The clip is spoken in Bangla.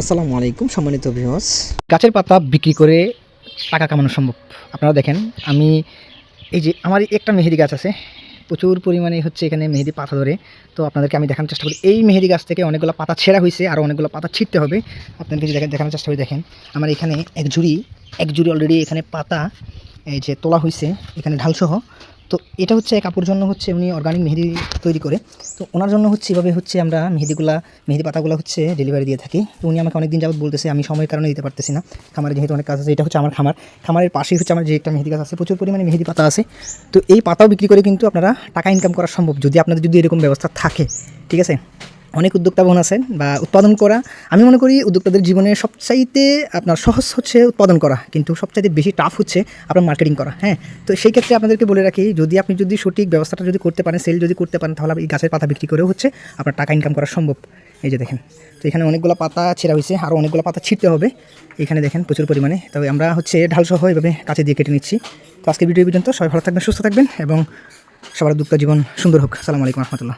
আসসালামু আলাইকুম সম্মানিত ভিউয়ার্স। গাছের পাতা বিক্রি করে টাকা কামানো সম্ভব। আপনারা দেখেন, আমি এই যে আমার একটা মেহেদি গাছ আছে, প্রচুর পরিমাণে হচ্ছে এখানে মেহেদি পাতা ধরে। তো আপনাদেরকে আমি দেখানোর চেষ্টা করি, এই মেহেদি গাছ থেকে অনেকগুলো পাতা ছেঁড়া হয়েছে, আরও অনেকগুলো পাতা ছিঁড়তে হবে। আপনাদেরকে দেখানোর চেষ্টা করি। দেখেন আমার এখানে এক জুড়ি অলরেডি এখানে পাতা এই যে তোলা হয়েছে, এখানে ঢালসহ। তো এটা হচ্ছে এক আপুর জন্য হচ্ছে উনি অর্গানিক মেহেদি তৈরি করে, তো ওনার জন্য হচ্ছে এভাবে হচ্ছে আমরা মেহেদি পাতাগুলো হচ্ছে ডেলিভারি দিয়ে থাকি। তো উনি আমাকে অনেকদিন যাবত বলতেছে, আমি সময়ের কারণে দিতে পারতেছি না, খামারে যেহেতু অনেক কাজ আছে। এটা হচ্ছে আমার খামারের পাশেই হচ্ছে আমার যে একটা মেহেদি গাছ আছে, প্রচুর পরিমাণে মেহেদি পাতা আছে। তো এই পাতাও বিক্রি করে কিন্তু আপনারা টাকা ইনকাম করা সম্ভব, যদি আপনাদের যদি এরকম ব্যবস্থা থাকে। ঠিক আছে, অনেক উদ্যোক্তা বোন আছেন বা উৎপাদন করা। আমি মনে করি উদ্যোক্তাদের জীবনে সবচাইতে আপনার সহজ হচ্ছে উৎপাদন করা, কিন্তু সবচাইতে বেশি টাফ হচ্ছে আপনার মার্কেটিং করা। হ্যাঁ, তো সেই ক্ষেত্রে আপনাদেরকে বলে রাখি, আপনি যদি সঠিক ব্যবস্থাটা যদি করতে পারেন, সেল যদি করতে পারেন, তাহলে এই গাছের পাতা বিক্রি করেও হচ্ছে আপনার টাকা ইনকাম করা সম্ভব। এই যে দেখেন, তো এখানে অনেকগুলো পাতা ছেঁড়া হয়েছে, আরও অনেকগুলো পাতা ছিঁড়তে হবে। এখানে দেখেন প্রচুর পরিমাণে। তবে আমরা হচ্ছে ঢালসহ এভাবে কাছে দিয়ে কেটে নিচ্ছি। তো আজকে ভিডিও পর্যন্ত, সবাই ভালো থাকবেন, সুস্থ থাকবেন এবং সবার উদ্যোক্তা জীবন সুন্দর হোক। আসসালামু আলাইকুম রহমতুল্লাহ।